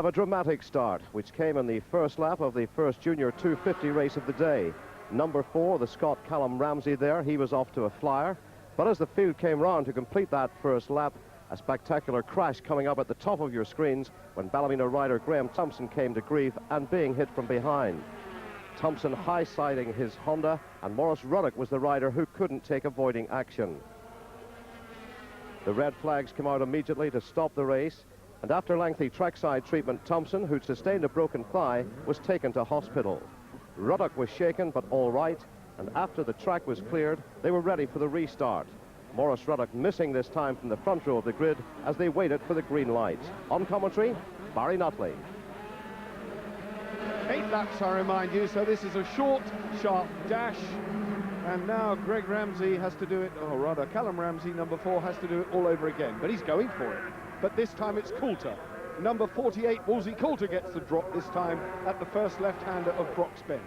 A dramatic start, which came in the first lap of the first Junior 250 race of the day. Number 4, the Scot Callum Ramsey there, he was off to a flyer. But as the field came round to complete that first lap, a spectacular crash coming up at the top of your screens when Ballymena rider Graham Thompson came to grief and being hit from behind. Thompson high-siding his Honda, and Maurice Ruddock was the rider who couldn't take avoiding action. The red flags came out immediately to stop the race, and after lengthy trackside treatment, Thompson, who'd sustained a broken thigh, was taken to hospital. Ruddock was shaken, but all right, and after the track was cleared, they were ready for the restart. Maurice Ruddock missing this time from the front row of the grid as they waited for the green light. On commentary, Barry Nutley. 8 laps, I remind you, so this is a short, sharp dash. And now Greg Ramsey has to do it, or rather Callum Ramsey, number 4, has to do it all over again. But he's going for it. But this time it's Coulter. Number 48, Wolsey Coulter, gets the drop this time at the first left-hander of Brock's Bend.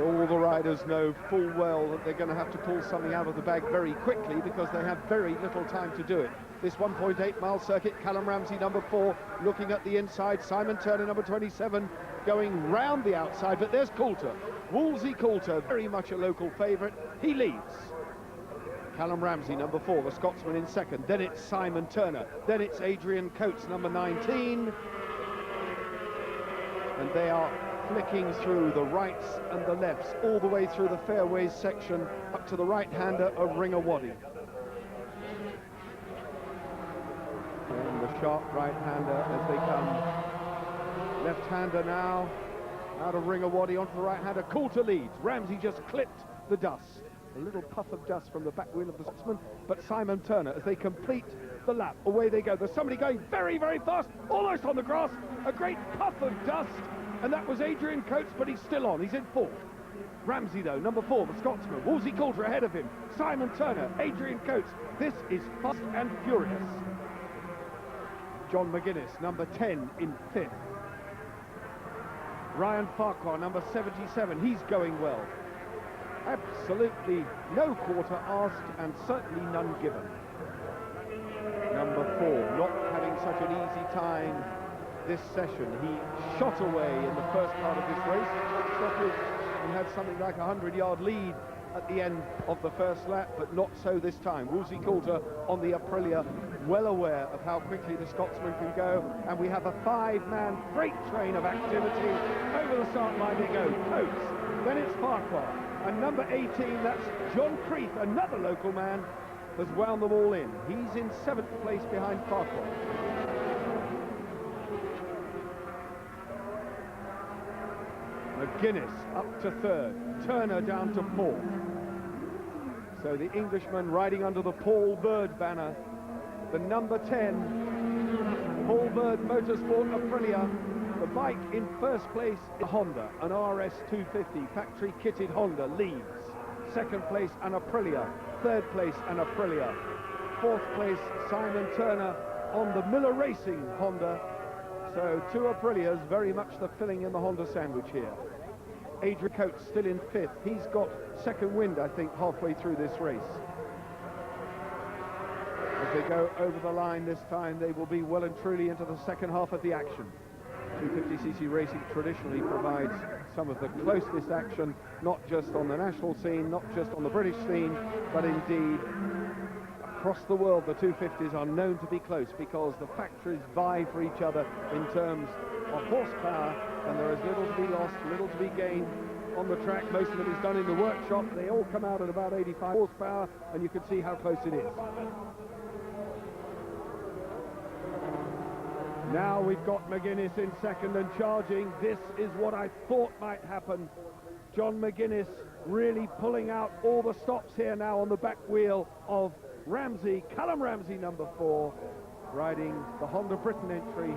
All the riders know full well that they're going to have to pull something out of the bag very quickly because they have very little time to do it. This 1.8-mile circuit, Callum Ramsey, number 4, looking at the inside. Simon Turner, number 27, going round the outside, but there's Coulter. Wolsey Coulter, very much a local favourite. He leads. Callum Ramsey, number 4, the Scotsman in second. Then it's Simon Turner. Then it's Adrian Coates, number 19. And they are flicking through the rights and the lefts, all the way through the fairways section, up to the right-hander of Ringawaddy. And the sharp right-hander as they come. Left-hander now, out of Ringawaddy onto the right-hander. Coulter leads. Ramsey just clipped the dust. A little puff of dust from the back wheel of the Scotsman, but Simon Turner, as they complete the lap, away they go. There's somebody going very, very fast, almost on the grass. A great puff of dust, and that was Adrian Coates, but he's still on. He's in 4th. Ramsey, though, number 4, the Scotsman. Wolsey Coulter ahead of him. Simon Turner, Adrian Coates. This is fast and furious. John McGuinness, number 10, in 5th. Ryan Farquhar, number 77, he's going well. Absolutely no quarter asked and certainly none given. Number 4, not having such an easy time this session. He shot away in the first part of this race, stopped and had something like a 100-yard lead at the end of the first lap, but not so this time. Wolsey Coulter on the Aprilia, well aware of how quickly the Scotsman can go, and we have a 5-man freight train of activity. Over the start line they go. Coates, then it's Farquhar. And number 18, that's John Creeth, another local man, has wound them all in. He's in 7th place behind Farquhar. McGuinness up to 3rd, Turner down to 4th. So the Englishman riding under the Paul Bird banner, the number 10, Paul Bird Motorsport Aprilia. The bike in first place, a Honda, an RS 250, factory kitted Honda, leads. 2nd place, an Aprilia. 3rd place, an Aprilia. 4th place, Simon Turner on the Miller Racing Honda. So 2 Aprilias, very much the filling in the Honda sandwich here. Adrian Coates still in 5th. He's got second wind, I think, halfway through this race. As they go over the line this time, they will be well and truly into the second half of the action. 250cc racing traditionally provides some of the closest action, not just on the national scene, not just on the British scene, but indeed across the world. The 250s are known to be close because the factories vie for each other in terms of horsepower, and there is little to be lost, little to be gained on the track. Most of it is done in the workshop. They all come out at about 85 horsepower, and you can see how close it is. Now we've got McGuinness in second and charging. This is what I thought might happen. John McGuinness really pulling out all the stops here now on the back wheel of Ramsey. Callum Ramsey, number 4, riding the Honda Britain entry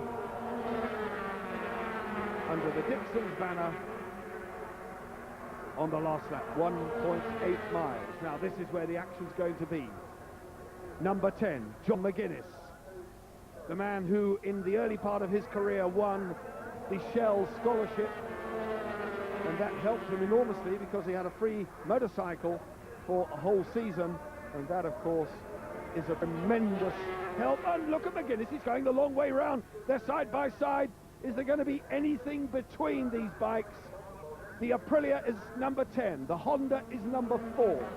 under the Dixon's banner on the last lap, 1.8 miles. Now this is where the action's going to be. Number 10, John McGuinness. The man who, in the early part of his career, won the Shell Scholarship, and that helped him enormously because he had a free motorcycle for a whole season, and that, of course, is a tremendous help. And look at McGuinness, he's going the long way round. They're side by side. Is there going to be anything between these bikes? The Aprilia is number 10. The Honda is number 4.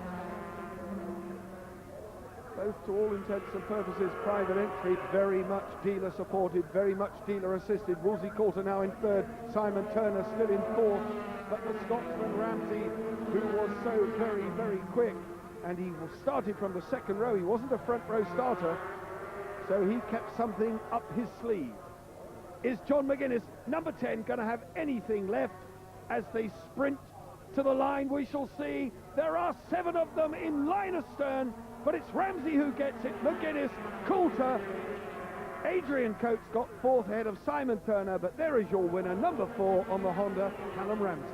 Both, to all intents and purposes, private entry, very much dealer supported, very much dealer assisted. Wolsey Coulter now in 3rd, Simon Turner still in 4th, but the Scotsman Ramsey, who was so very, very quick, and he started from the 2nd row, he wasn't a front row starter, so he kept something up his sleeve. Is John McGuinness, number 10, going to have anything left as they sprint to the line? We shall see. There are 7 of them in line astern, but it's Ramsey who gets it. McGuinness, Coulter, Adrian Coates got 4th ahead of Simon Turner, but there is your winner, number 4 on the Honda, Callum Ramsey.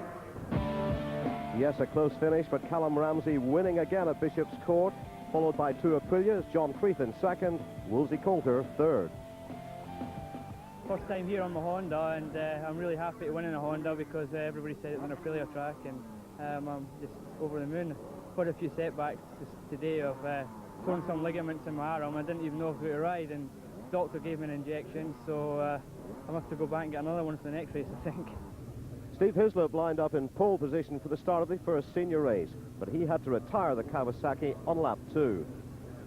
Yes, a close finish, but Callum Ramsey winning again at Bishop's Court, followed by 2 Aprilias, John Creeth in 2nd, Wolsey Coulter 3rd. First time here on the Honda, and I'm really happy to win in a Honda because everybody said it was an Aprilia track, and I'm just over the moon. Quite a few setbacks today of torn some ligaments in my arm. I didn't even know if I could ride, and the doctor gave me an injection, so I'll have to go back and get another one for the next race, I think. Steve Hislop lined up in pole position for the start of the first senior race, but he had to retire the Kawasaki on lap 2.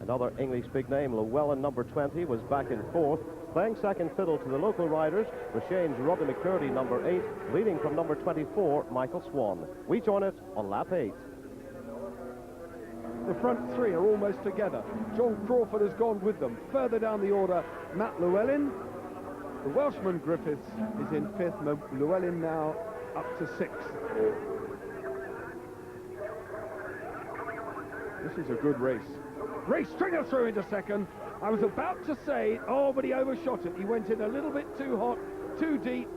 Another English big name, Llewellyn, number 20, was back in 4th, playing second fiddle to the local riders, Rashane's Rodney McCurdy, number 8, leading from number 24, Michael Swan. We join it on lap 8. The front 3 are almost together. John Crawford has gone with them. Further down the order, Matt Llewellyn. The Welshman Griffiths is in 5th. Llewellyn now up to 6th. This is a good race. Ray Stringer through into 2nd. I was about to say, oh, but he overshot it. He went in a little bit too hot, too deep,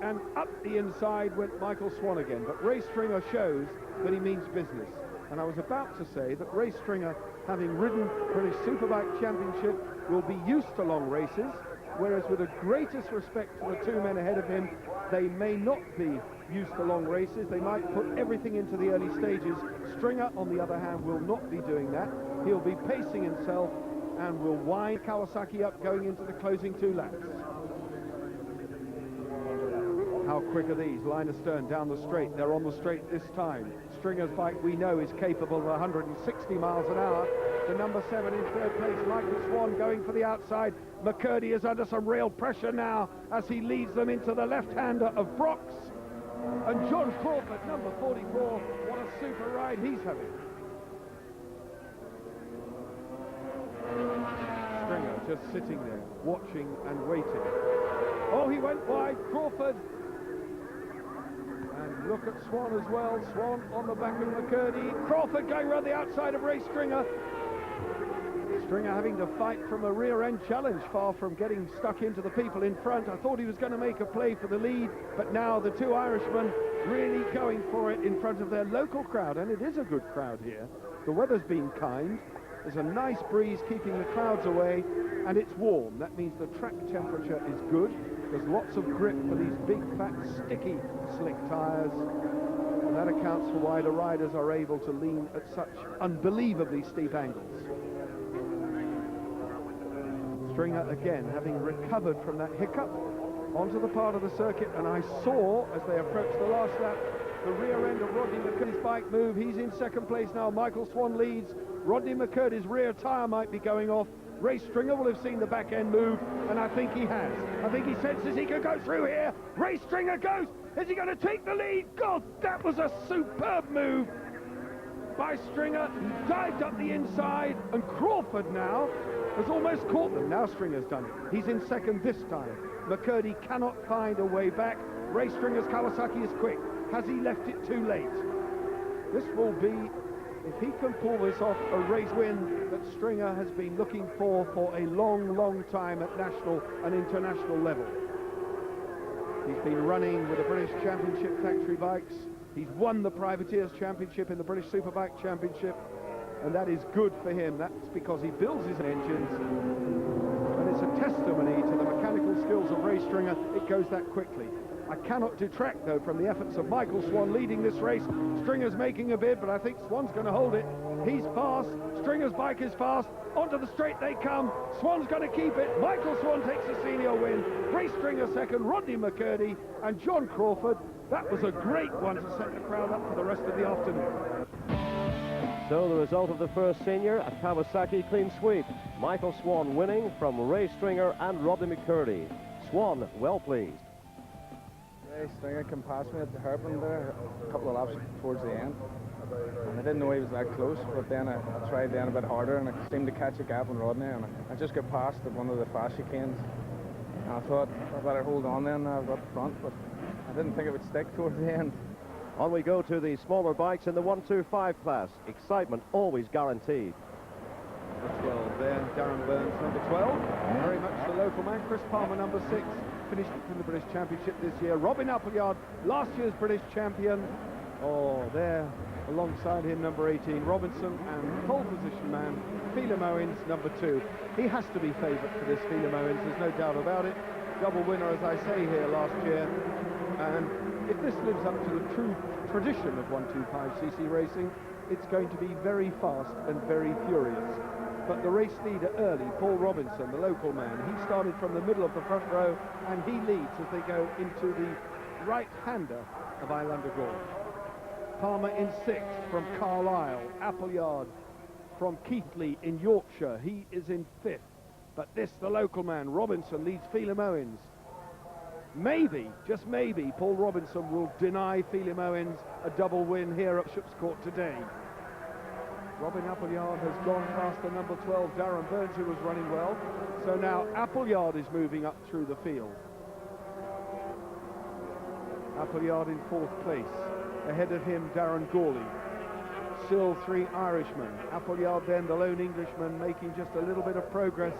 and up the inside went Michael Swan again. But Ray Stringer shows that he means business. And I was about to say that Ray Stringer, having ridden British Superbike Championship, will be used to long races, whereas with the greatest respect for the 2 men ahead of him, they may not be used to long races. They might put everything into the early stages. Stringer, on the other hand, will not be doing that. He'll be pacing himself and will wind Kawasaki up going into the closing 2 laps. How quick are these? Line astern down the straight. They're on the straight this time. Stringer's bike, we know, is capable of 160 miles an hour. The number 7 in 3rd place, Michael Swan, going for the outside. McCurdy is under some real pressure now as he leads them into the left-hander of Brox. And John Crawford, number 44, what a super ride he's having. Stringer just sitting there, watching and waiting. Oh, he went wide, Crawford. And look at Swan as well. Swan on the back of McCurdy. Crawford going around the outside of Ray Stringer. Stringer having to fight from a rear-end challenge, far from getting stuck into the people in front. I thought he was going to make a play for the lead, but now the 2 Irishmen really going for it in front of their local crowd, and it is a good crowd here. The weather's been kind. There's a nice breeze keeping the clouds away, and it's warm. That means the track temperature is good. There's lots of grip for these big, fat, sticky, slick tyres, and that accounts for why the riders are able to lean at such unbelievably steep angles. Stringer again having recovered from that hiccup onto the part of the circuit, and I saw as they approached the last lap the rear end of Rodney McCurdy's bike move. He's in 2nd place now. Michael Swan leads. Rodney McCurdy's rear tyre might be going off. Ray Stringer will have seen the back end move, and I think he has. I think he senses he can go through here. Ray Stringer goes. Is he going to take the lead? God, that was a superb move by Stringer. He dived up the inside, and Crawford now has almost caught them. Now Stringer's done it. He's in 2nd this time. McCurdy cannot find a way back. Ray Stringer's Kawasaki is quick. Has he left it too late? This will be, if he can pull this off, a race win that Stringer has been looking for a long, long time at national and international level. He's been running with the British Championship factory bikes. He's won the Privateers Championship in the British Superbike Championship, and that is good for him. That's because he builds his engines, and it's a testimony to the mechanical skills of Ray Stringer. It goes that quickly. I cannot detract, though, from the efforts of Michael Swan leading this race. Stringer's making a bid, but I think Swan's going to hold it. He's fast. Stringer's bike is fast. Onto the straight they come. Swan's going to keep it. Michael Swan takes the senior win. Ray Stringer second. Rodney McCurdy and John Crawford. That was a great one to set the crowd up for the rest of the afternoon. So the result of the first senior, a Kawasaki clean sweep. Michael Swan winning from Ray Stringer and Rodney McCurdy. Swan well pleased. Ray Stringer came past me at the hairpin there a couple of laps towards the end. I didn't know he was that close, but then I tried then a bit harder and I seemed to catch a gap on Rodney, and I just got past at one of the fast chicanes. And I thought I better hold on then up front, but I didn't think it would stick towards the end. On we go to the smaller bikes in the 125 class. Excitement always guaranteed. Number 12 there, Darren Burns, number 12. Very much the local man. Chris Palmer, number 6. Finished in the British Championship this year. Robin Appleyard, last year's British champion. Oh, there, alongside him, number 18, Robinson, and pole position man, Phelim Owens, number 2. He has to be favourite for this, Phelim Owens, there's no doubt about it. Double winner, as I say, here last year. And if this lives up to the true tradition of 125cc racing, it's going to be very fast and very furious. But the race leader early, Paul Robinson, the local man, he started from the middle of the front row, and he leads as they go into the right-hander of Islander Gorge. Palmer in 6th from Carlisle. Appleyard from Keighley in Yorkshire. He is in 5th. But this, the local man, Robinson, leads Phelim Owens. Maybe, just maybe, Paul Robinson will deny Phelim Owens a double win here at Bishop's Court today. Robin Appleyard has gone past the number 12, Darren Burns, who was running well. So now Appleyard is moving up through the field. Appleyard in 4th place. Ahead of him, Darren Gawley. Still 3 Irishmen. Appleyard then, the lone Englishman, making just a little bit of progress.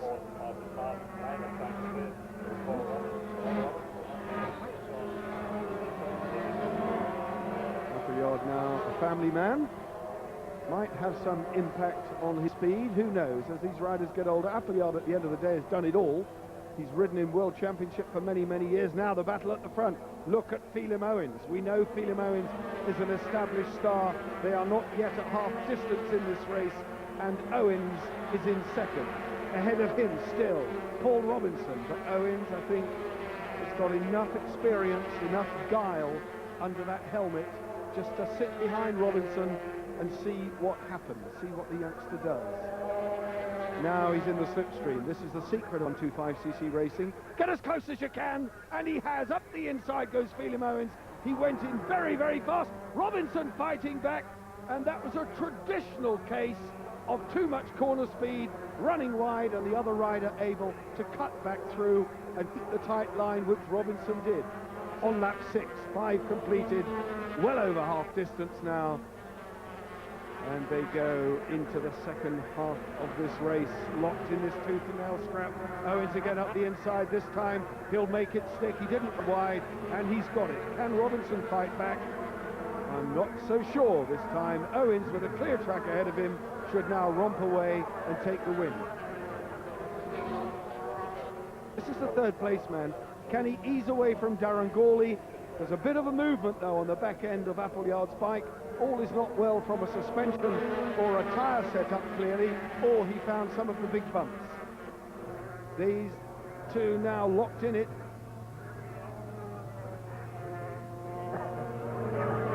Appleyard now a family man. Might have some impact on his speed, who knows? As these riders get older, Appleyard at the end of the day has done it all. He's ridden in World Championship for many, many years. Now the battle at the front. Look at Phelim Owens. We know Phelim Owens is an established star. They are not yet at half distance in this race, and Owens is in 2nd. Ahead of him still, Paul Robinson. But Owens, I think, has got enough experience, enough guile under that helmet just to sit behind Robinson and see what happens, see what the youngster does. Now he's in the slipstream. This is the secret on 25cc racing. Get as close as you can, and he has. Up the inside goes Phelim Owens. He went in very, very fast. Robinson fighting back, and that was a traditional case of too much corner speed, running wide, and the other rider able to cut back through and keep the tight line, which Robinson did. On lap 6, 5 completed, well over half distance now. And they go into the second half of this race, locked in this tooth and nail scrap. Owens again up the inside. This time he'll make it stick. He didn't wide, and he's got it. Can Robinson fight back? I'm not so sure this time. Owens, with a clear track ahead of him, should now romp away and take the win. This is the 3rd place man. Can he ease away from Darren Gawley? There's a bit of a movement, though, on the back end of Appleyard's bike. All is not well from a suspension or a tyre setup, clearly, or he found some of the big bumps. These two now locked in it.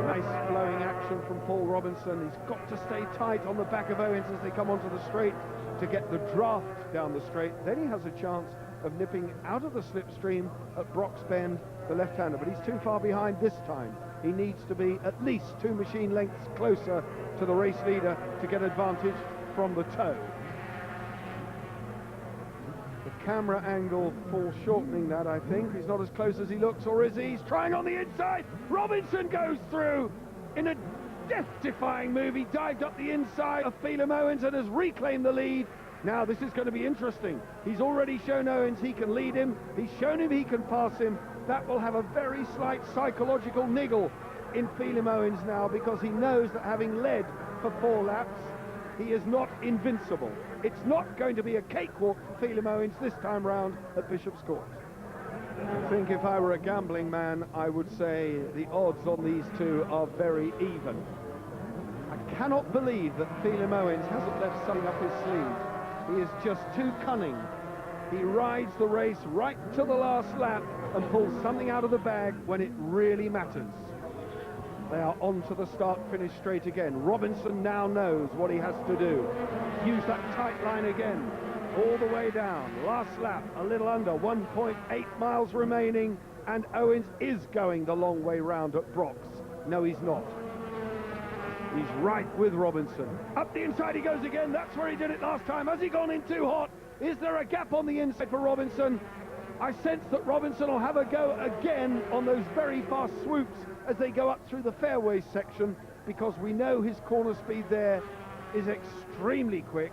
Nice flowing action from Paul Robinson. He's got to stay tight on the back of Owens as they come onto the straight to get the draft down the straight. Then he has a chance of nipping out of the slipstream at Brock's Bend, the left-hander, but he's too far behind this time. He needs to be at least 2 machine lengths closer to the race leader to get advantage from the toe. The camera angle foreshortening that, I think. He's not as close as he looks, or is he? He's trying on the inside. Robinson goes through in a death-defying move. He dived up the inside of Phelim Owens and has reclaimed the lead. Now this is going to be interesting. He's already shown Owens he can lead him. He's shown him he can pass him. That will have a very slight psychological niggle in Phelim Owens now, because he knows that having led for 4 laps, he is not invincible. It's not going to be a cakewalk for Phelim Owens this time round at Bishop's Court. I think if I were a gambling man, I would say the odds on these two are very even. I cannot believe that Phelim Owens hasn't left something up his sleeve. He is just too cunning. He rides the race right to the last lap and pulls something out of the bag when it really matters. They are on to the start-finish straight again. Robinson now knows what he has to do. Use that tight line again, all the way down. Last lap, a little under, 1.8 miles remaining, and Owens is going the long way round at Brox. No, he's not. He's right with Robinson. Up the inside he goes again. That's where he did it last time. Has he gone in too hot? Is there a gap on the inside for Robinson? I sense that Robinson will have a go again on those very fast swoops as they go up through the fairways section, because we know his corner speed there is extremely quick.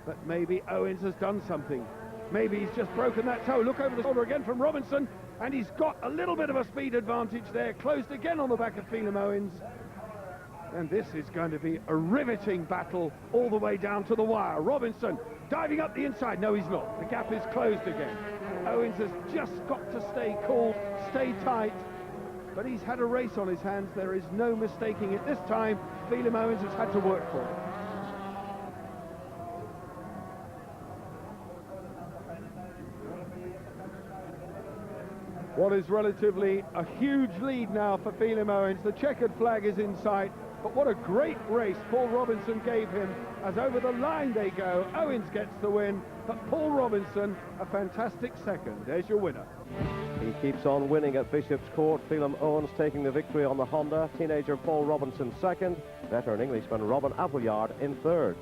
But maybe Owens has done something. Maybe he's just broken that toe. Look over the shoulder again from Robinson, and he's got a little bit of a speed advantage there. Closed again on the back of Phelim Owens. And this is going to be a riveting battle all the way down to the wire. Robinson diving up the inside. No, he's not. The gap is closed again. Owens has just got to stay cool, stay tight. But he's had a race on his hands. There is no mistaking it. This time, Phelim Owens has had to work for it. What is relatively a huge lead now for Phelim Owens. The checkered flag is in sight. But what a great race Paul Robinson gave him, as over the line they go. Owens gets the win, but Paul Robinson, a fantastic second. There's your winner. He keeps on winning at Bishop's Court. Phelim Owens taking the victory on the Honda. Teenager Paul Robinson second. Veteran Englishman Robin Appleyard in third.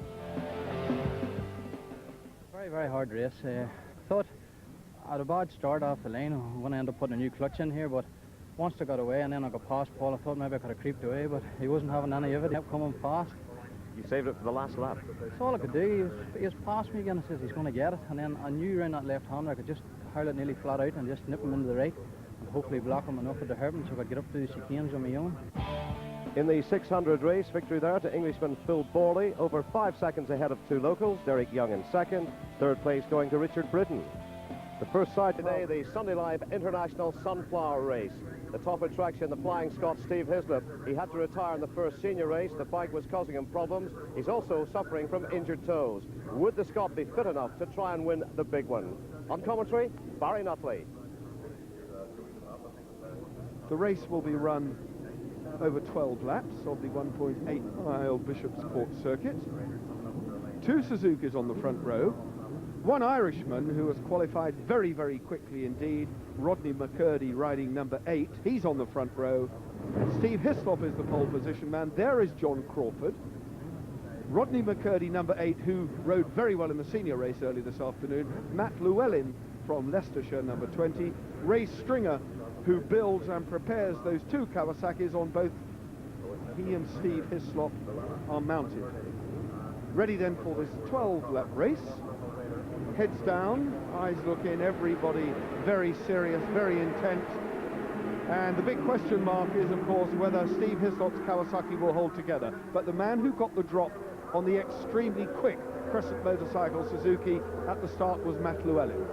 Very, very hard race. Thought I had a bad start off the lane. I'm going to end up putting a new clutch in here, but once I got away and then I got past Paul, I thought maybe I could have creeped away, but he wasn't having any of it. He kept coming fast. You saved it for the last lap. That's all I could do. He was past me again and says he's going to get it, and then I knew around that left-hander I could just hurl it nearly flat out and just nip him into the right and hopefully block him enough at the hairpin so I could get up to the chicanes on my own. In the 600 race, victory there to Englishman Phil Borley, over 5 seconds ahead of two locals, Derek Young in second, third place going to Richard Britton. The first side today, the Sunday Life International Sunflower Race. The top attraction, the Flying Scot Steve Hislop. He had to retire in the first senior race. The bike was causing him problems. He's also suffering from injured toes. Would the Scot be fit enough to try and win the big one? On commentary, Barry Nutley. The race will be run over 12 laps of the 1.8-mile Bishop's Court circuit. Two Suzukis on the front row. One Irishman who has qualified very, very quickly indeed, Rodney McCurdy, riding number 8. He's on the front row. Steve Hislop is the pole position man. There is John Crawford. Rodney McCurdy, number 8, who rode very well in the senior race early this afternoon. Matt Llewellyn from Leicestershire, number 20. Ray Stringer, who builds and prepares those two Kawasaki's on both he and Steve Hislop are mounted. Ready then for this 12-lap race. Heads down, eyes look in, everybody very serious, very intense. And the big question mark is, of course, whether Steve Hislop's Kawasaki will hold together. But the man who got the drop on the extremely quick Crescent Motorcycle Suzuki at the start was Matt Llewellyn.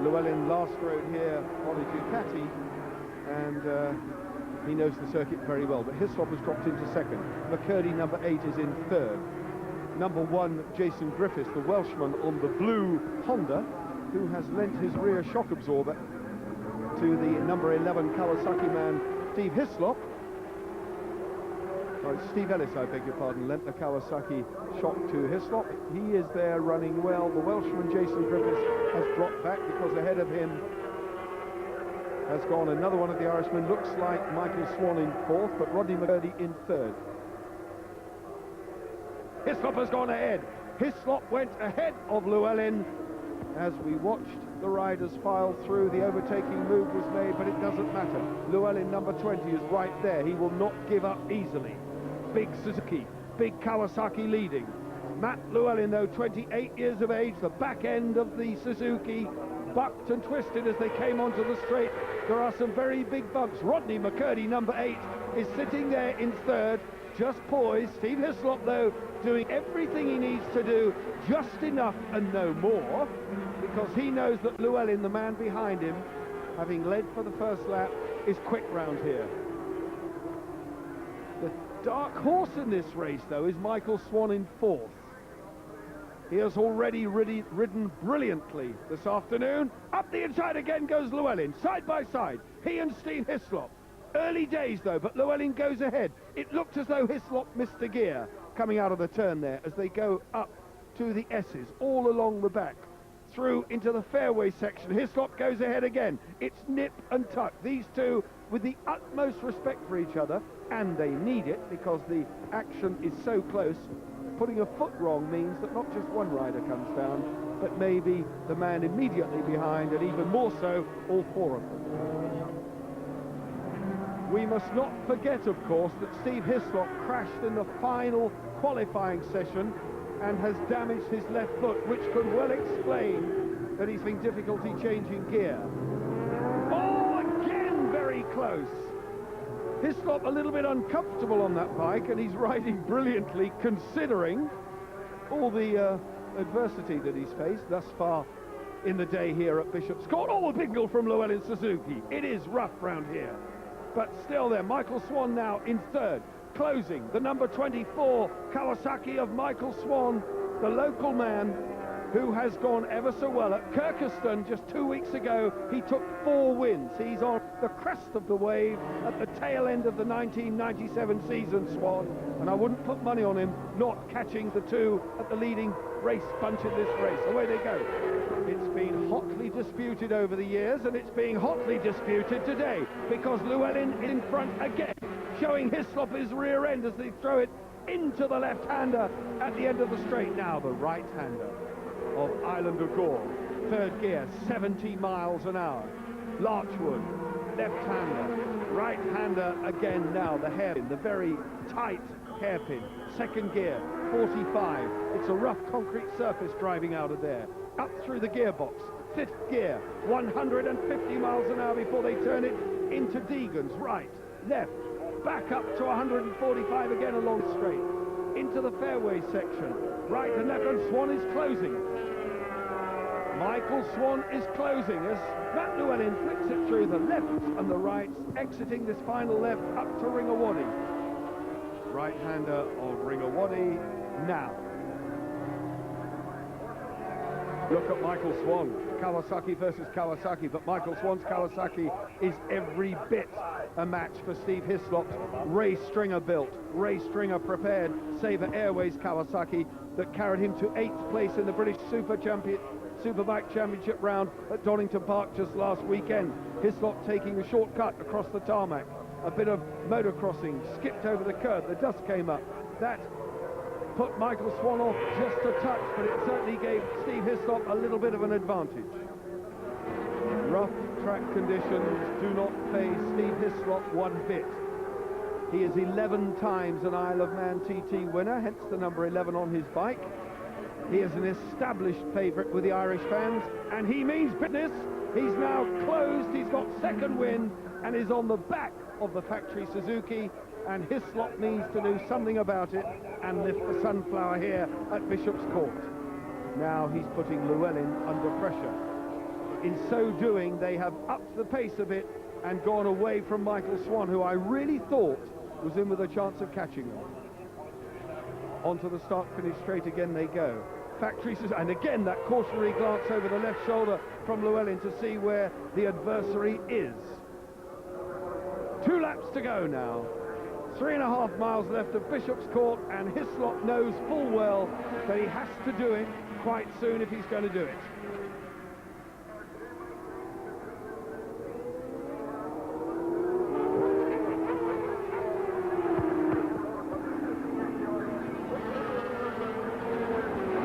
Llewellyn last rode here on a Ducati, and he knows the circuit very well. But Hislop has dropped into second. McCurdy, number 8, is in third. Number 1, Jason Griffiths, the Welshman on the blue Honda, who has lent his rear shock absorber to the number 11 Kawasaki man, Steve Hislop. Sorry, Steve Ellis, I beg your pardon, lent the Kawasaki shock to Hislop. He is there running well. The Welshman, Jason Griffiths, has dropped back because ahead of him has gone another one of the Irishmen. Looks like Michael Swan in fourth, but Rodney McCurdy in third. Hislop has gone ahead. Hislop went ahead of Llewellyn as we watched the riders file through. The overtaking move was made, but it doesn't matter. Llewellyn, number 20, is right there. He will not give up easily. Big Suzuki, big Kawasaki leading. Matt Llewellyn, though, 28 years of age, the back end of the Suzuki bucked and twisted as they came onto the straight. There are some very big bumps. Rodney McCurdy, number 8, is sitting there in third, just poised. Steve Hislop, though, doing everything he needs to do, just enough and no more, because he knows that Llewellyn, the man behind him, having led for the first lap, is quick round here. The dark horse in this race, though, is Michael Swan in fourth. He has already ridden brilliantly this afternoon. Up the inside again goes Llewellyn, side by side. He and Steen Hislop. Early days, though, but Llewellyn goes ahead. It looked as though Hislop missed a gear coming out of the turn there as they go up to the S's, all along the back, through into the fairway section. Hislop goes ahead again. It's nip and tuck. These two with the utmost respect for each other, and they need it because the action is so close. Putting a foot wrong means that not just one rider comes down, but maybe the man immediately behind, and even more so, all four of them. We must not forget, of course, that Steve Hislop crashed in the final qualifying session and has damaged his left foot, which could well explain that he's having difficulty changing gear. Oh, again, very close. Hislop a little bit uncomfortable on that bike, and he's riding brilliantly considering all the adversity that he's faced thus far in the day here at Bishop's Court. Oh, a big goal from Llewellyn Suzuki. It is rough round here, but still there. Michael Swan now in third, closing the number 24 Kawasaki of Michael Swan, the local man who has gone ever so well. At Kirkeston just 2 weeks ago, he took 4 wins. He's on the crest of the wave at the tail end of the 1997 season, Swan, and I wouldn't put money on him not catching the two at the leading race bunch in this race. Away they go. It's been hotly disputed over the years, and it's being hotly disputed today because Llewellyn in front again, showing Hislop his rear end as they throw it into the left-hander at the end of the straight. Now the right-hander of Islander Gore, third gear, 70 miles an hour. Larchwood, left-hander, right-hander again now, the hairpin, the very tight hairpin, second gear, 45. It's a rough concrete surface driving out of there. Up through the gearbox, fifth gear, 150 miles an hour before they turn it into Deegan's, right, left, back up to 145 again along straight, into the fairway section, right and left, and Swan is closing. Michael Swan is closing as Matt Llewellyn flicks it through the lefts and the rights, exiting this final left up to Ringawadi. Right-hander of Ringawadi now. Look at Michael Swan, Kawasaki versus Kawasaki, but Michael Swan's Kawasaki is every bit a match for Steve Hislop's Ray Stringer built, Ray Stringer prepared Sabre Airways Kawasaki that carried him to 8th place in the British Superbike Championship round at Donington Park just last weekend. Hislop taking a shortcut across the tarmac, a bit of motocrossing, skipped over the curb, the dust came up. That put Michael Swan off just a touch, but it certainly gave Steve Hislop a little bit of an advantage. Rough track conditions do not faze Steve Hislop one bit. He is 11 times an Isle of Man TT winner, hence the number 11 on his bike. He is an established favourite with the Irish fans, and he means business. He's now closed, he's got second win, and is on the back of the factory Suzuki, and Hislop needs to do something about it and lift the sunflower here at Bishop's Court. Now he's putting Llewellyn under pressure. In so doing, they have upped the pace a bit and gone away from Michael Swan, who I really thought was in with a chance of catching them. Onto the start-finish straight again they go. Factory, and again that cautionary glance over the left shoulder from Llewellyn to see where the adversary is. 2 laps to go now. 3.5 miles left of Bishop's Court, and Hislop knows full well that he has to do it quite soon if he's going to do it.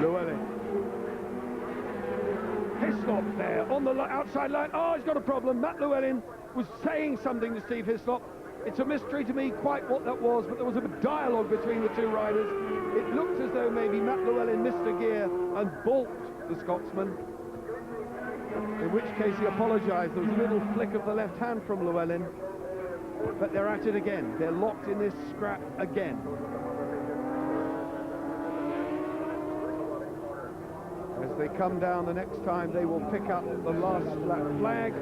Llewellyn. Hislop there on the outside line. Oh, he's got a problem. Matt Llewellyn was saying something to Steve Hislop. It's a mystery to me quite what that was, but there was a bit of dialogue between the two riders. It looked as though maybe Matt Llewellyn missed a gear and balked the Scotsman, in which case he apologised. There was a little flick of the left hand from Llewellyn, but they're at it again. They're locked in this scrap again. As they come down the next time, they will pick up the last lap flag.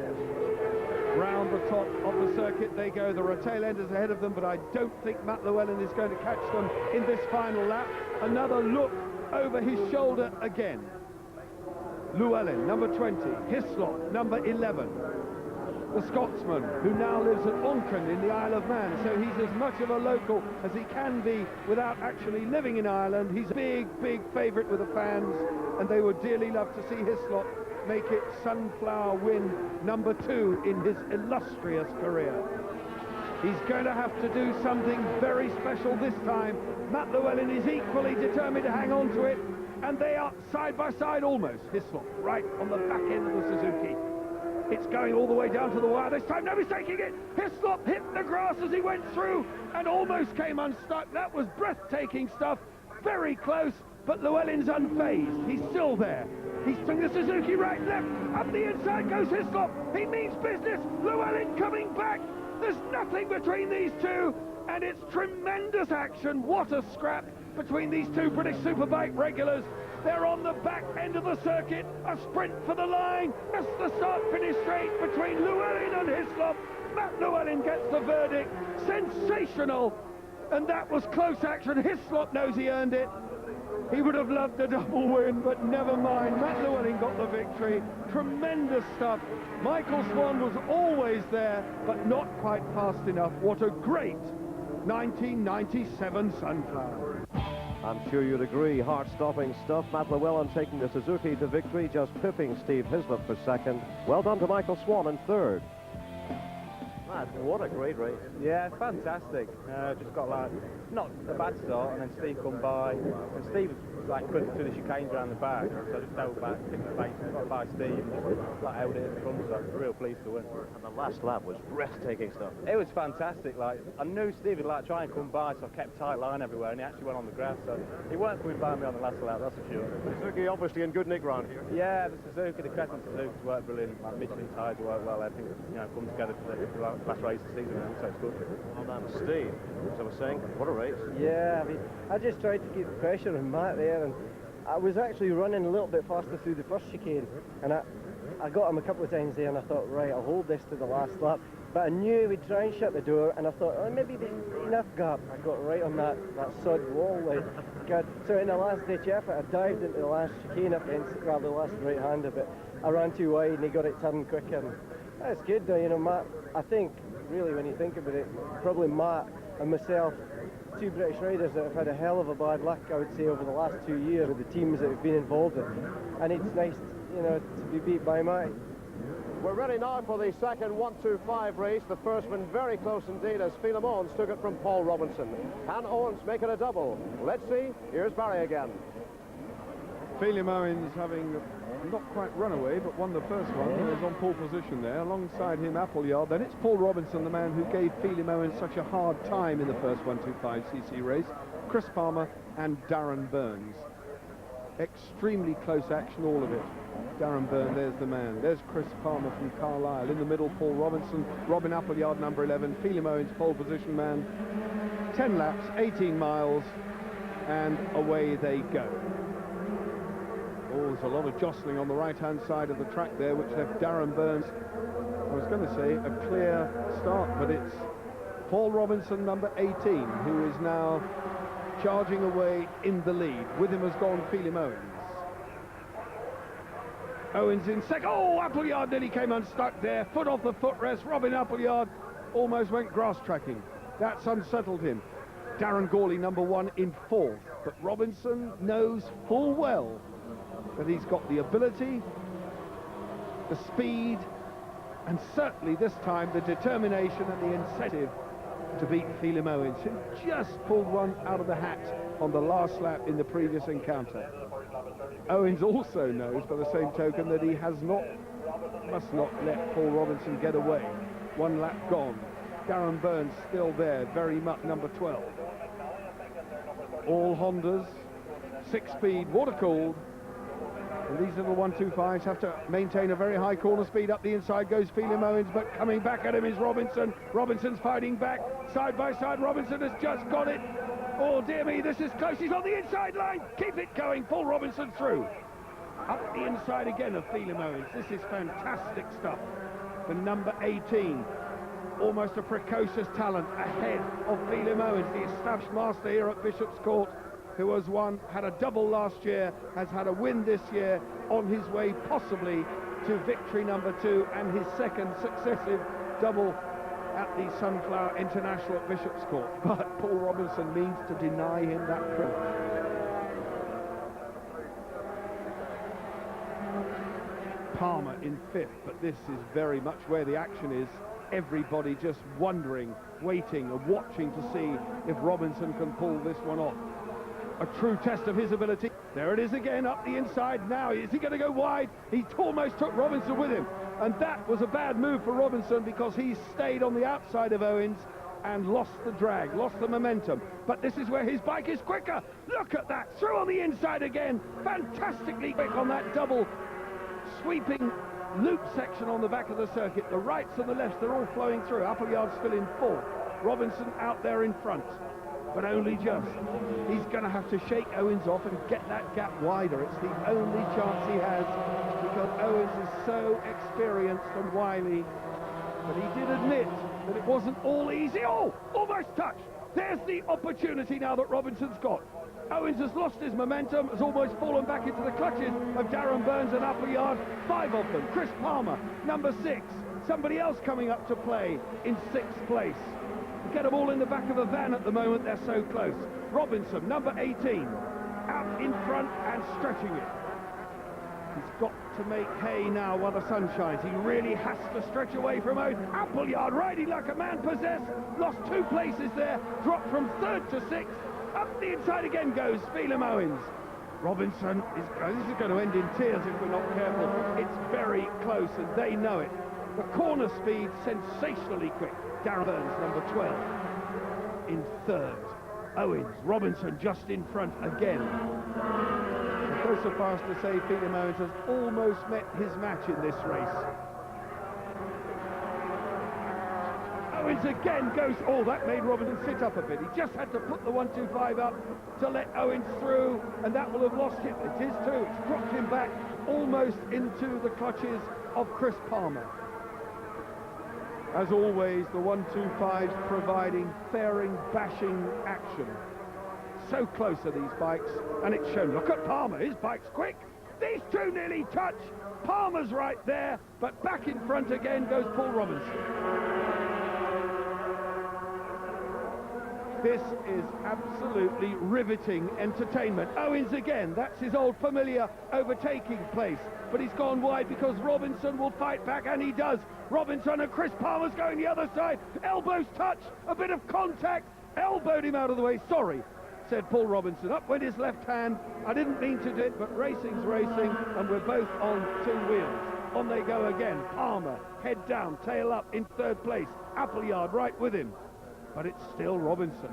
Round the top of the circuit they go. There are tail enders ahead of them, but I don't think Matt Llewellyn is going to catch them in this final lap. Another look over his shoulder again. Llewellyn, number 20. Hislop, number 11. The Scotsman, who now lives at Onken in the Isle of Man, so he's as much of a local as he can be without actually living in Ireland. He's a big, big favourite with the fans, and they would dearly love to see Hislop make it Sunflower win number 2 in his illustrious career. He's going to have to do something very special this time. Matt Llewellyn is equally determined to hang on to it, and they are side by side almost. Hislop right on the back end of the Suzuki. It's going all the way down to the wire this time, no mistaking it. Hislop hit the grass as he went through and almost came unstuck. That was breathtaking stuff, very close, but Llewellyn's unfazed. He's still there. He's swung the Suzuki right, left, up the inside goes Hislop. He means business. Llewellyn coming back. There's nothing between these two, and it's tremendous action. What a scrap between these two British Superbike regulars. They're on the back end of the circuit, a sprint for the line. Just the start-finish straight between Llewellyn and Hislop. Matt Llewellyn gets the verdict. Sensational, and that was close action. Hislop knows he earned it. He would have loved a double win, but never mind. Matt Llewellyn got the victory. Tremendous stuff. Michael Swan was always there, but not quite fast enough. What a great 1997 Sunflower. I'm sure you'd agree, heart-stopping stuff. Matt Llewellyn taking the Suzuki to victory, just pipping Steve Hislop for second. Well done to Michael Swan in third. Matt, what a great race. Yeah, fantastic. Just got like, not a bad start, and then Steve come by, and Steve like couldn't do the chicanes around the back, so I just held back, picked the pace, got by Steve, and just like held it at the front, so real pleased to win. And the last lap was breathtaking stuff. It was fantastic. Like, I knew Steve would like try and come by, so I kept tight line everywhere, and he actually went on the grass, so he weren't coming by me on the last lap, that's for sure. Suzuki obviously in good nick round here. Yeah, the Suzuki, the Crescent Suzuki's worked brilliant. Like Michelin tyres work well. I think come together for the last race of the season, so it's good. Well done, Steve. As I was saying, what a race. Yeah, I mean, I just tried to keep the pressure on Matt there, and I was actually running a little bit faster through the first chicane, and I got him a couple of times there, and I thought, right, I'll hold this to the last lap. But I knew he would try and shut the door, and I thought, oh, maybe there's enough gap. I got right on that sod wall. Like, so in the last ditch effort, I dived into the last chicane up against, well, the last right-hander, but I ran too wide, and he got it turned quicker. And that's good, though, you know, Matt. I think, really, when you think about it, probably Matt and myself, two British riders that have had a hell of a bad luck, I would say, over the last 2 years with the teams that have been involved in. And it's nice, you know, to be beat by Matt. We're ready now for the second 1-2-5 race. The first one very close indeed as Phelim Owens took it from Paul Robinson. Can Owens make it a double? Let's see. Here's Barry again. Phelim Owens having not quite run away, but won the first one. He was on pole position there. Alongside him, Appleyard. Then it's Paul Robinson, the man who gave Phelim Owens such a hard time in the first 1-2-5cc race. Chris Palmer and Darren Burns. Extremely close action, all of it. Darren Byrne, there's the man. There's Chris Palmer from Carlisle. In the middle, Paul Robinson. Robin Appleyard, number 11. Phelim Owens, pole position man. 10 laps, 18 miles, and away they go. Oh, there's a lot of jostling on the right-hand side of the track there, which left Darren Burns, I was going to say, a clear start, but it's Paul Robinson, number 18, who is now charging away in the lead. With him has gone Phelim Owens. Owens in second. Oh, Appleyard nearly came unstuck there. Foot off the footrest. Robin Appleyard almost went grass tracking. That's unsettled him. Darren Gawley, number 1, in fourth. But Robinson knows full well that he's got the ability, the speed, and certainly this time the determination and the incentive to beat Phelim Owens, who just pulled one out of the hat on the last lap in the previous encounter. Owens also knows, by the same token, that he must not let Paul Robinson get away. One lap gone. Darren Burns still there, very much number 12. All Hondas, 6-speed, water-cooled. And these little 1-2-5s have to maintain a very high corner speed. Up the inside goes Phelim Owens, but coming back at him is Robinson. Robinson's fighting back, side by side. Robinson has just got it. Oh, dear me, this is close. He's on the inside line. Keep it going. Paul Robinson through. Up the inside again of Phelim Owens. This is fantastic stuff. the number 18. Almost a precocious talent ahead of Phelim Owens, the established master here at Bishop's Court, who had a double last year, has had a win this year, on his way possibly to victory number 2 and his second successive double at the Sunflower International at Bishop's Court. But Paul Robinson means to deny him that privilege. Palmer in 5th, but this is very much where the action is. Everybody just wondering, waiting and watching to see if Robinson can pull this one off. A true test of his ability. There it is again, up the inside now. Is he going to go wide? He almost took Robinson with him. And that was a bad move for Robinson, because he stayed on the outside of Owens and lost the drag, lost the momentum. But this is where his bike is quicker. Look at that, through on the inside again. Fantastically quick on that double sweeping loop section on the back of the circuit. The rights and the lefts, they're all flowing through. Appleyard still in 4th. Robinson out there in front, but only just. He's going to have to shake Owens off and get that gap wider. It's the only chance he has, because Owens is so experienced and wily. But he did admit that it wasn't all easy. Oh, almost touched. There's the opportunity now that Robinson's got. Owens has lost his momentum, has almost fallen back into the clutches of Darren Burns and Appleyard. 5 of them. Chris Palmer, number 6. Somebody else coming up to play in 6th place. Get them all in the back of a van at the moment, they're so close. Robinson, number 18, out in front and stretching it. He's got to make hay now while the sun shines. He really has to stretch away from Owens. Appleyard riding like a man possessed, lost 2 places there, dropped from 3rd to 6th. Up the inside again goes Phelim Owens. Robinson this is going to end in tears if we're not careful. It's very close and they know it. The corner speed sensationally quick. Darren Burns, number 12, in 3rd. Owens, Robinson just in front again. I go so far as to say Phelim Owens has almost met his match in this race. Owens again goes, oh, that made Robinson sit up a bit. He just had to put the 125 up to let Owens through, and that will have lost him. It is too. It's dropped him back almost into the clutches of Chris Palmer. As always, the 125s providing fairing, bashing action. So close are these bikes, and it's shown. Look at Palmer, his bike's quick. These two nearly touch. Palmer's right there, but back in front again goes Paul Robinson. This is absolutely riveting entertainment. Owens again, that's his old familiar overtaking place. But he's gone wide because Robinson will fight back, and he does. Robinson and Chris Palmer's going the other side. Elbows touch, a bit of contact, elbowed him out of the way. Sorry, said Paul Robinson. Up went his left hand. I didn't mean to do it, but racing's racing, and we're both on 2 wheels. On they go again. Palmer, head down, tail up in 3rd place. Appleyard right with him. But it's still Robinson.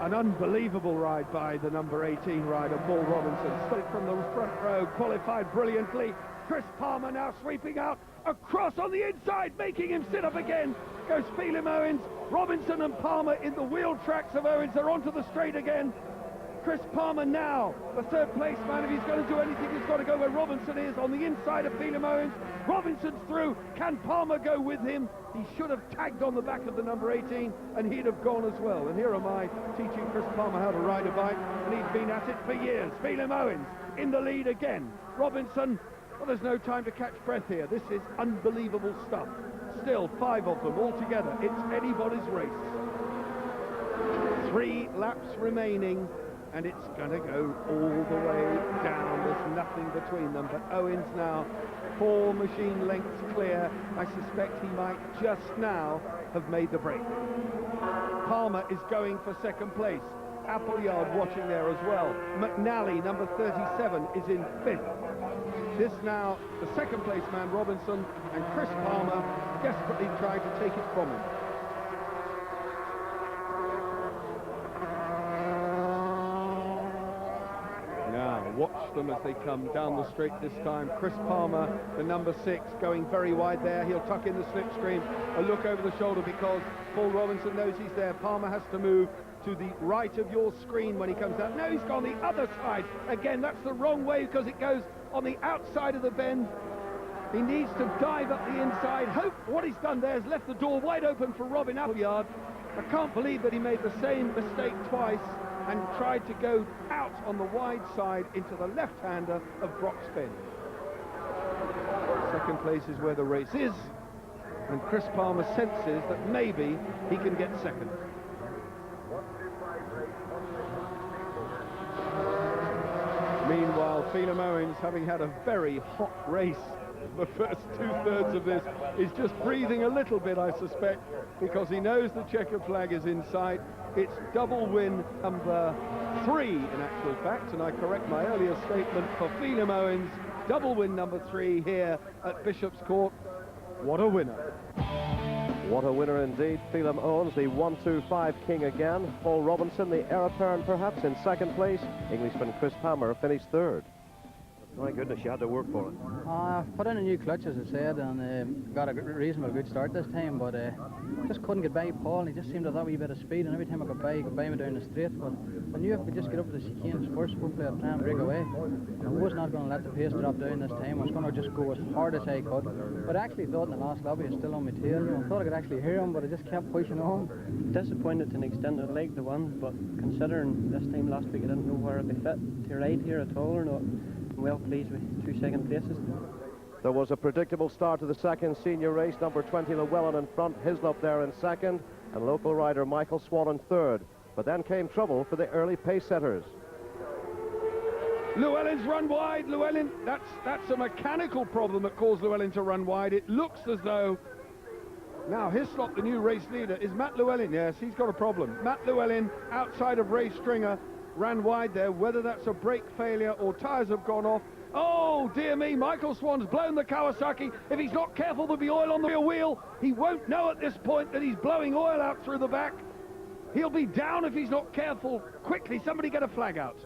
An unbelievable ride by the number 18 rider, Paul Robinson. Started from the front row, qualified brilliantly. Chris Palmer now sweeping out, across on the inside, making him sit up again. Goes Phelim Owens. Robinson and Palmer in the wheel tracks of Owens. They're onto the straight again. Chris Palmer now, the 3rd place man. If he's going to do anything, he's got to go where Robinson is, on the inside of Phelim Owens. Robinson's through. Can Palmer go with him? He should have tagged on the back of the number 18, and he'd have gone as well. And here am I teaching Chris Palmer how to ride a bike, and he's been at it for years. Phelim Owens in the lead again. Robinson, well, there's no time to catch breath here. This is unbelievable stuff. Still 5 of them all together. It's anybody's race. 3 laps remaining, and it's going to go all the way down. There's nothing between them. But Owens now 4 machine lengths clear. I suspect he might just now have made the break. Palmer is going for 2nd place. Appleyard watching there as well. McNally, number 37, is in 5th. This now, the 2nd place man, Robinson, and Chris Palmer desperately trying to take it from him. Watch them as they come down the straight this time. Chris Palmer, the number 6, going very wide there. He'll tuck in the slipstream. A look over the shoulder because Paul Robinson knows he's there. Palmer has to move to the right of your screen when he comes out. No, he's gone the other side. Again, that's the wrong way because it goes on the outside of the bend. He needs to dive up the inside. Hope what he's done there has left the door wide open for Robin Appleyard. I can't believe that he made the same mistake twice and tried to go out on the wide side into the left-hander of Brock's Bend. Second place is where the race is, and Chris Palmer senses that maybe he can get second. Meanwhile, Phelim Owens, having had a very hot race, the first two-thirds of this, is just breathing a little bit, I suspect, because he knows the checkered flag is in sight. It's double win number 3, in actual fact, and I correct my earlier statement for Phelim Owens. Double win number 3 here at Bishop's Court. What a winner. What a winner indeed. Phelim Owens, the 1-2-5 king again. Paul Robinson, the heir apparent perhaps, in second place. Englishman Chris Palmer finished third. My goodness, you had to work for it. Put in a new clutch, as I said, and got a reasonable good start this time, but just couldn't get by Paul, and he just seemed to have a wee bit of speed, and every time I got by me down the straight, but I knew if I could just get up to the chicanes first, hopefully I'd try and break away. I was not going to let the pace drop down this time. I was going to just go as hard as I could, but I actually thought in the last lobby I was still on my tail. I thought I could actually hear him, but I just kept pushing on. Disappointed to an extent. I'd like the one, but considering this time last week I didn't know where I'd be fit to ride here at all or not, I'm well pleased with 2 second places. There was a predictable start to the second senior race. Number 20 Llewellyn in front, Hislop there in second, and local rider Michael Swan in third. But then came trouble for the early pace setters. Llewellyn's run wide. Llewellyn, that's a mechanical problem that caused Llewellyn to run wide. It looks as though now Hislop, the new race leader, is Matt Llewellyn. Yes, he's got a problem. Matt Llewellyn, outside of Ray Stringer, ran wide there. Whether that's a brake failure or tyres have gone off. Oh, dear me, Michael Swan's blown the Kawasaki. If he's not careful, there'll be oil on the rear wheel. He won't know at this point that he's blowing oil out through the back. He'll be down if he's not careful. Quickly, somebody get a flag out.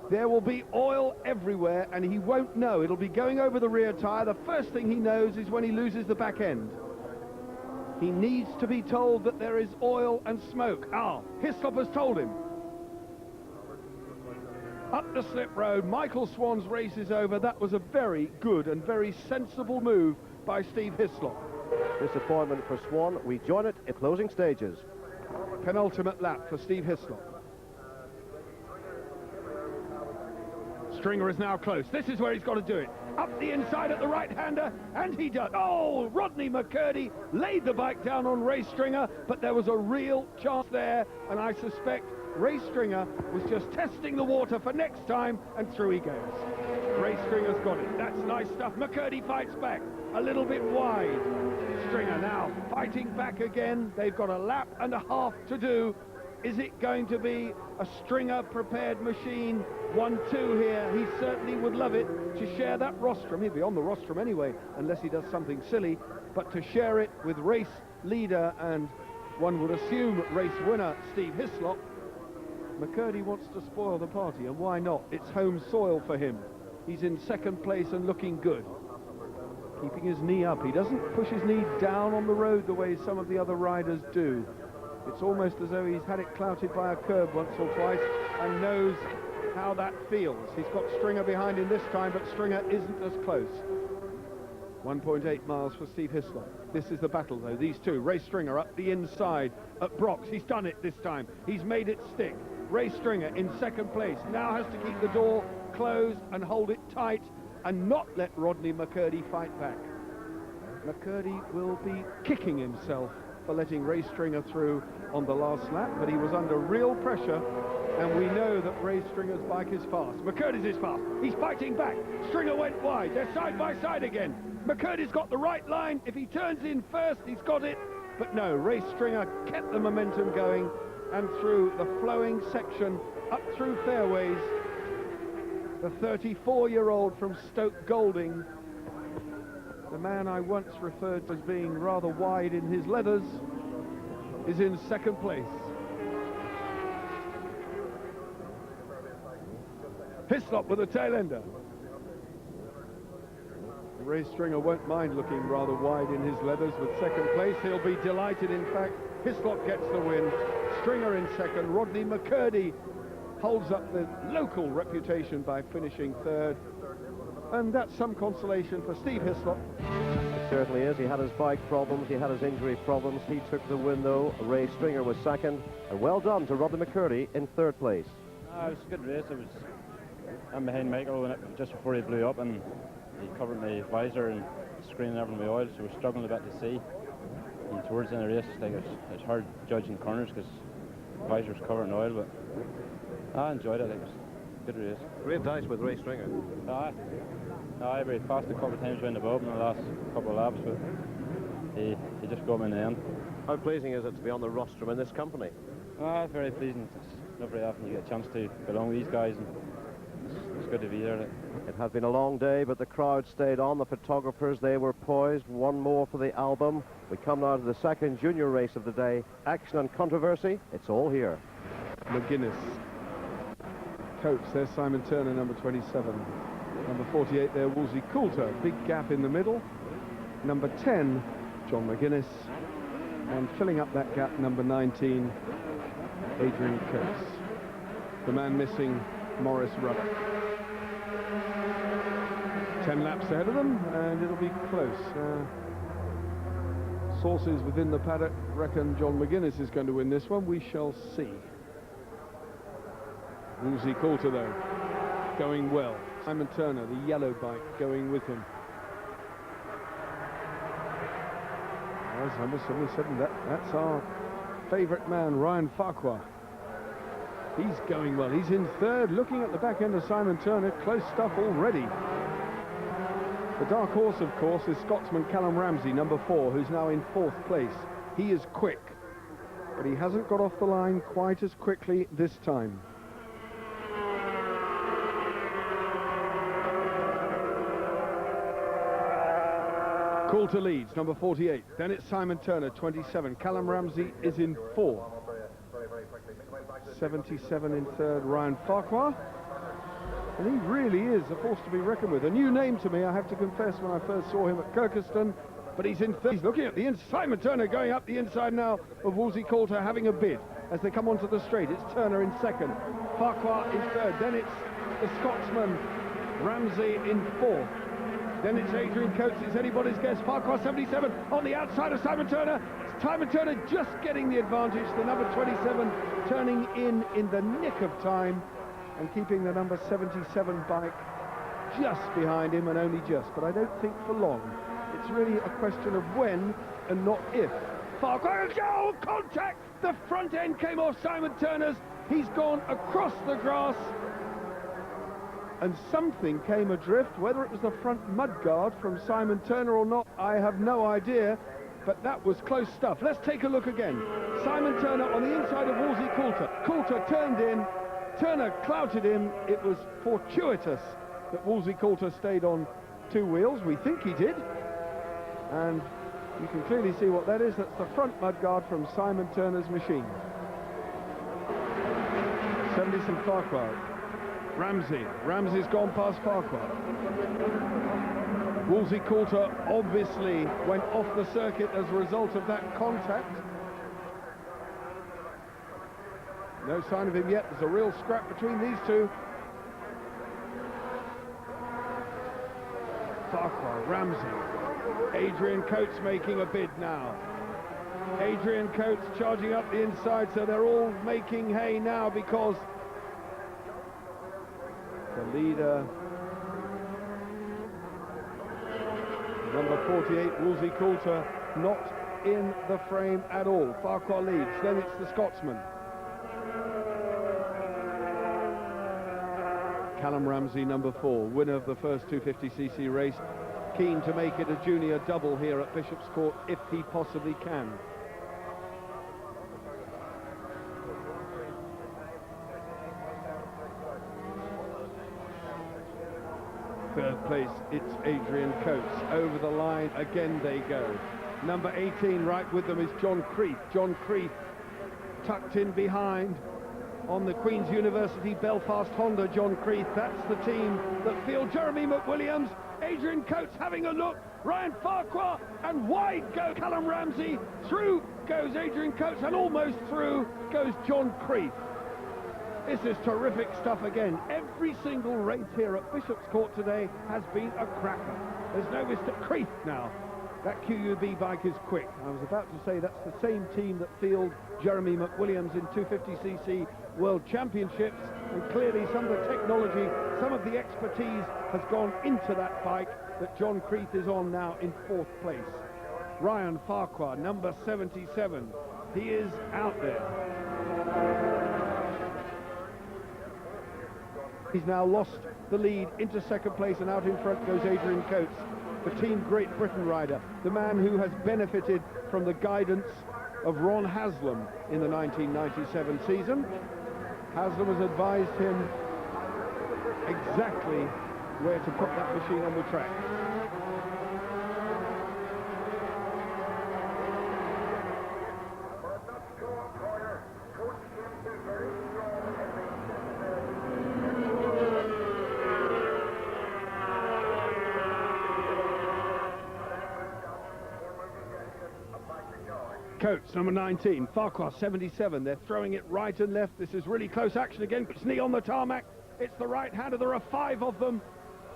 There will be oil everywhere, and he won't know. It'll be going over the rear tyre. The first thing he knows is when he loses the back end. He needs to be told that there is oil and smoke. Hislop has told him. Up the slip road, Michael Swan's race is over. That was a very good and very sensible move by Steve Hislop. Disappointment for Swan. We join it in closing stages. Penultimate lap for Steve Hislop. Stringer is now close. This is where he's got to do it. Up the inside at the right-hander, and he does. Oh, Rodney McCurdy laid the bike down on Ray Stringer, but there was a real chance there, and I suspect Ray Stringer was just testing the water for next time, and through he goes. Ray Stringer's got it. That's nice stuff. McCurdy fights back a little bit wide. Stringer now fighting back again. They've got a lap and a half to do. Is it going to be a Stringer-prepared machine 1-2 here? He certainly would love it to share that rostrum. He'll be on the rostrum anyway, unless he does something silly. But to share it with race leader and one would assume race winner Steve Hislop, McCurdy wants to spoil the party, and why not? It's home soil for him. He's in second place and looking good. Keeping his knee up. He doesn't push his knee down on the road the way some of the other riders do. It's almost as though he's had it clouted by a curb once or twice and knows how that feels. He's got Stringer behind him this time, but Stringer isn't as close. 1.8 miles for Steve Hislop. This is the battle, though. These two. Ray Stringer up the inside at Brock's. He's done it this time. He's made it stick. Ray Stringer in second place. Now has to keep the door closed and hold it tight and not let Rodney McCurdy fight back. McCurdy will be kicking himself for letting Ray Stringer through on the last lap, but he was under real pressure, and we know that Ray Stringer's bike is fast. McCurdy's is fast. He's fighting back. Stringer went wide. They're side by side again. McCurdy's got the right line. If he turns in first, he's got it. But no, Ray Stringer kept the momentum going, and through the flowing section, up through fairways, the 34-year-old from Stoke Golding, the man I once referred to as being rather wide in his leathers, is in second place. Hislop with a tail ender. Ray Stringer won't mind looking rather wide in his leathers with second place. He'll be delighted, in fact. Hislop gets the win. Stringer in second. Rodney McCurdy holds up the local reputation by finishing third. and that's some consolation for Steve Hislop. It certainly is. He had his bike problems, he had his injury problems. He took the win, though. Ray Stringer was second, and well done to Rodney McCurdy in third place. It was a good race. I'm behind Michael when just before he blew up, and he covered my visor and screen and everything with oil, so we're struggling a bit to see. And towards the end of the race, it's hard judging corners because the visor's covered in oil, but I enjoyed it. I think it was a good race. Great dice with Ray Stringer. I very fast a couple of times around the bulb in the last couple of laps, but he just got me in the end. How pleasing is it to be on the rostrum in this company? It's very pleasing. It's not very often you get a chance to belong with these guys, and it's good to be there. It had been a long day, but the crowd stayed on. The photographers, they were poised. One more for the album. We come now to the second junior race of the day. Action and controversy, it's all here. McGuinness. Coates, there's Simon Turner, number 27. Number 48 there, Wolsey Coulter. Big gap in the middle. Number 10, John McGuinness. And filling up that gap, number 19, Adrian Coates. The man missing, Maurice Ruddock. 10 laps ahead of them, and it'll be close. Sources within the paddock reckon John McGuinness is going to win this one. We shall see. Wolsey Coulter, though, going well. Simon Turner, the yellow bike, going with him. As number 77, that's our favourite man, Ryan Farquhar. He's going well. He's in third, looking at the back end of Simon Turner. Close stuff already. The dark horse, of course, is Scotsman Callum Ramsey, number 4, who's now in 4th place. He is quick, but he hasn't got off the line quite as quickly this time. Coulter leads, number 48. Then it's Simon Turner, 27. Callum Ramsey is in 4th. 77 in 3rd, Ryan Farquhar. And he really is a force to be reckoned with. A new name to me, I have to confess, when I first saw him at Kirkeston. But he's in 3rd. He's looking at the inside. Simon Turner going up the inside now of Wolsey Coulter, having a bid as they come onto the straight. It's Turner in 2nd. Farquhar in 3rd. Then it's the Scotsman Ramsey in 4th. Then it's Adrian Coates. It's anybody's guess. Farquhar 77 on the outside of Simon Turner. Simon Turner just getting the advantage. The number 27 turning in the nick of time and keeping the number 77 bike just behind him, and only just, but I don't think for long. It's really a question of when and not if. Farquhar, oh, contact! The front end came off Simon Turner's. He's gone across the grass. And something came adrift. Whether it was the front mudguard from Simon Turner or not, I have no idea, but that was close stuff. Let's take a look again. Simon Turner on the inside of Wolsey Coulter. Coulter turned in, Turner clouted him. It was fortuitous that Wolsey Coulter stayed on 2 wheels. We think he did. And you can clearly see what that is. That's the front mudguard from Simon Turner's machine. 70 Farquhar. Ramsey's gone past Farquhar. Wolsey Coulter obviously went off the circuit as a result of that contact. No sign of him yet. There's a real scrap between these two. Farquhar, Ramsey. Adrian Coates making a bid now. Adrian Coates charging up the inside, so they're all making hay now because the leader, number 48, Wolsey Coulter, not in the frame at all. Farquhar leads, then it's the Scotsman. Callum Ramsey, number 4, winner of the first 250cc race, keen to make it a junior double here at Bishop's Court if he possibly can. Third place, it's Adrian Coates. Over the line, again they go. Number 18 right with them is John Creeth. John Creeth tucked in behind on the Queen's University Belfast Honda. John Creeth, that's the team that field Jeremy McWilliams. Adrian Coates having a look. Ryan Farquhar, and wide goes Callum Ramsey. Through goes Adrian Coates, and almost through goes John Creeth. This is terrific stuff again. Every single race here at Bishop's Court today has been a cracker. There's no Mr. Creeth now. That QUB bike is quick. I was about to say that's the same team that field Jeremy McWilliams in 250cc World Championships, and clearly some of the technology, some of the expertise has gone into that bike that John Creeth is on now in 4th place. Ryan Farquhar, number 77, he is out there. He's now lost the lead into 2nd place, and out in front goes Adrian Coates, the Team Great Britain rider, the man who has benefited from the guidance of Ron Haslam in the 1997 season. Haslam has advised him exactly where to put that machine on the track. Coates, number 19, Farquhar, 77. They're throwing it right and left. This is really close action again. Knee on the tarmac. It's the right-hander. There are 5 of them.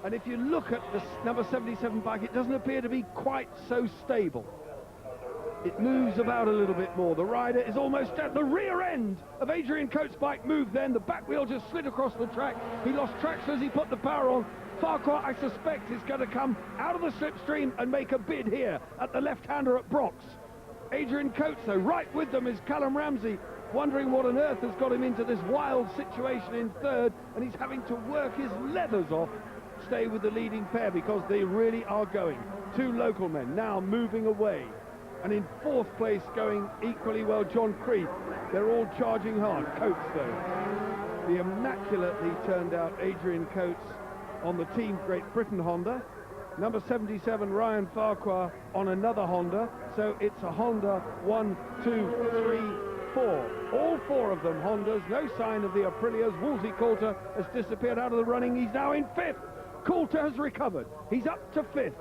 And if you look at the number 77 bike, it doesn't appear to be quite so stable. It moves about a little bit more. The rider is almost at the rear end of Adrian Coates' bike. Moved then. The back wheel just slid across the track. He lost traction as he put the power on. Farquhar, I suspect, is going to come out of the slipstream and make a bid here at the left-hander at Brox. Adrian Coates, though, right with them is Callum Ramsey, wondering what on earth has got him into this wild situation in 3rd, and he's having to work his leathers off, stay with the leading pair, because they really are going. 2 local men now moving away, and in 4th place going equally well, John Creeth. They're all charging hard. Coates, though, the immaculately turned out Adrian Coates on the Team Great Britain Honda. Number 77, Ryan Farquhar, on another Honda. So it's a Honda 1, 2, 3, 4. All 4 of them Hondas. No sign of the Aprilias. Wolsey Coulter has disappeared out of the running. He's now in 5th. Coulter has recovered. He's up to 5th.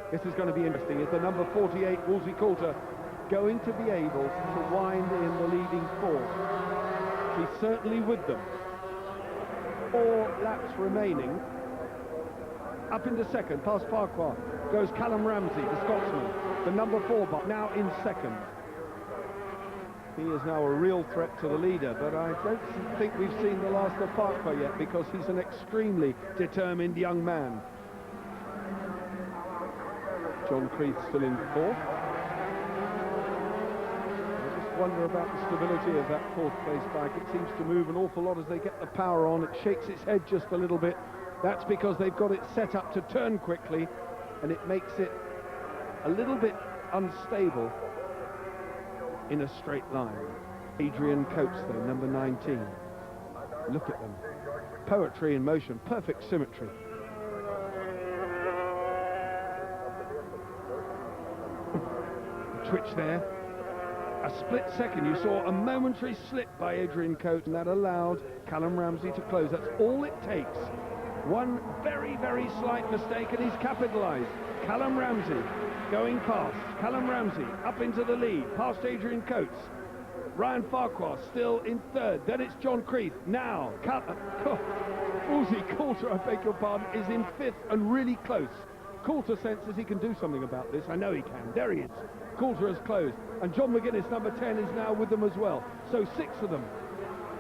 This is going to be interesting. Is the number 48, Wolsey Coulter, going to be able to wind in the leading 4? He's certainly with them. 4 laps remaining. Up into 2nd, past Farquhar, goes Callum Ramsey, the Scotsman, the number 4 bike, now in 2nd. He is now a real threat to the leader, but I don't think we've seen the last of Farquhar yet, because he's an extremely determined young man. John Creeth still in 4th. I just wonder about the stability of that 4th place bike. It seems to move an awful lot as they get the power on. It shakes its head just a little bit. That's because they've got it set up to turn quickly, and it makes it a little bit unstable in a straight line. Adrian Coates, though, number 19. Look at them. Poetry in motion, perfect symmetry. Twitch there. A split second. You saw a momentary slip by Adrian Coates, and that allowed Callum Ramsey to close. That's all it takes. One very, very slight mistake, and he's capitalised. Callum Ramsey going past. Callum Ramsey up into the lead, past Adrian Coates. Ryan Farquhar still in 3rd. Then it's John Creeth. Now, Wolsey Coulter, I beg your pardon, is in 5th and really close. Coulter senses he can do something about this. I know he can. There he is. Coulter has closed. And John McGuinness, number 10, is now with them as well. So 6 of them.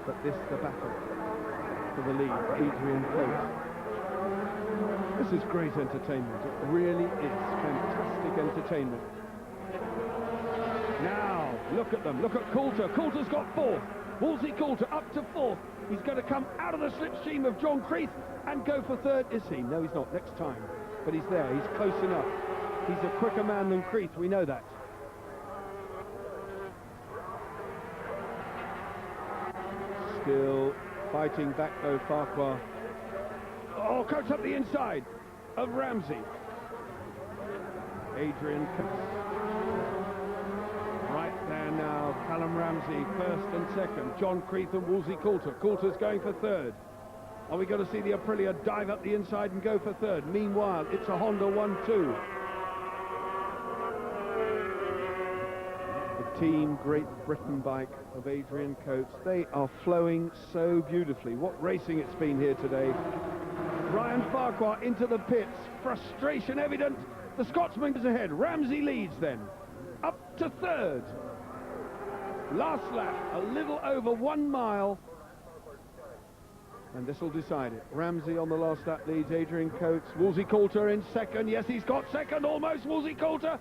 But this the battle for the lead, Adrian Coates. This is great entertainment. It really is fantastic entertainment. Now, look at them. Look at Coulter. Coulter's got 4th. Wolsey Coulter up to 4th. He's going to come out of the slipstream of John Creeth and go for 3rd. Is he? No, he's not. Next time. But he's there. He's close enough. He's a quicker man than Creeth. We know that. Still fighting back, though, Farquhar. Oh, Coates up the inside of Ramsey. Adrian Coates. Right there now, Callum Ramsey, 1st and 2nd. John Creeth and Wolsey Coulter. Coulter's going for 3rd. Are we going to see the Aprilia dive up the inside and go for 3rd? Meanwhile, it's a Honda 1-2. The Team Great Britain bike of Adrian Coates. They are flowing so beautifully. What racing it's been here today. Ryan Farquhar into the pits. Frustration evident. The Scotsman is ahead. Ramsey leads then. Up to third. Last lap, a little over 1 mile. And this will decide it. Ramsey on the last lap leads Adrian Coates. Wolsey Coulter in second. Yes, he's got second almost. Wolsey Coulter.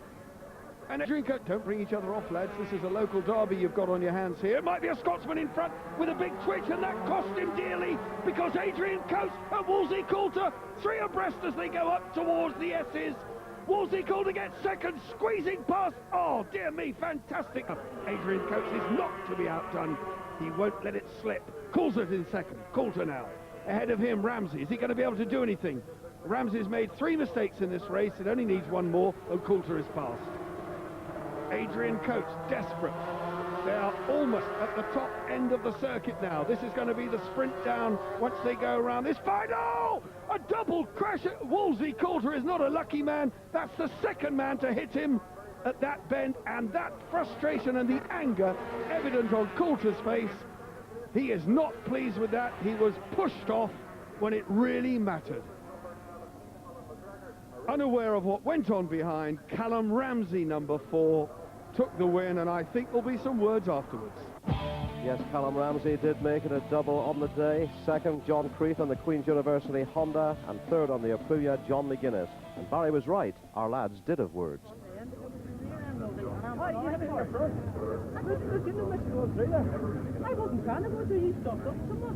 And Adrian Coates, don't bring each other off, lads. This is a local derby you've got on your hands here. It might be a Scotsman in front with a big twitch, and that cost him dearly because Adrian Coates and Wolsey Coulter, 3 abreast as they go up towards the S's. Wolsey Coulter gets second, squeezing past. Oh, dear me, fantastic. Adrian Coates is not to be outdone. He won't let it slip. Coulter's in second. Coulter now. Ahead of him, Ramsey. Is he going to be able to do anything? Ramsey's made 3 mistakes in this race. It only needs 1 more, and Coulter is passed. Adrian Coates, desperate. They are almost at the top end of the circuit now. This is going to be the sprint down once they go around this final. A double crash. Wolsey Coulter is not a lucky man. That's the second man to hit him at that bend, and that frustration and the anger evident on Coulter's face. He is not pleased with that. He was pushed off when it really mattered. Unaware of what went on behind, Callum Ramsey, number 4, took the win, and I think there'll be some words afterwards. Yes, Callum Ramsey did make it a double on the day. Second, John Creeth on the Queen's University Honda, and third on the Aprilia, John McGuinness. And Barry was right, our lads did have words. I wasn't trying to go through, you stopped up so much.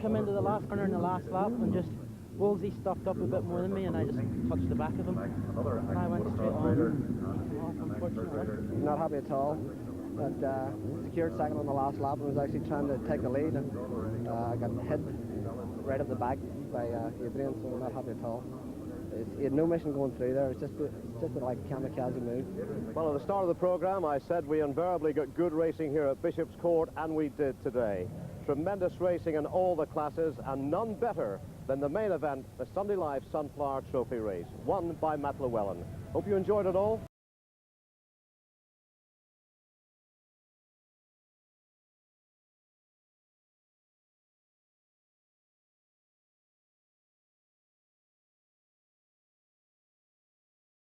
Come into the last corner in the last lap and just Wolsey stopped up a bit more than me, and I just touched the back of him and I went straight on, unfortunately. Not happy at all, but secured second on the last lap and was actually trying to take the lead, and I got hit right at the back by Adrian, so not happy at all. He had no mission going through there. It's just like a kamikaze move. Well, at the start of the programme, I said we invariably got good racing here at Bishop's Court, and we did today. Tremendous racing in all the classes, and none better than the main event, the Sunday Life Sunflower Trophy race, won by Matt Llewellyn. Hope you enjoyed it all.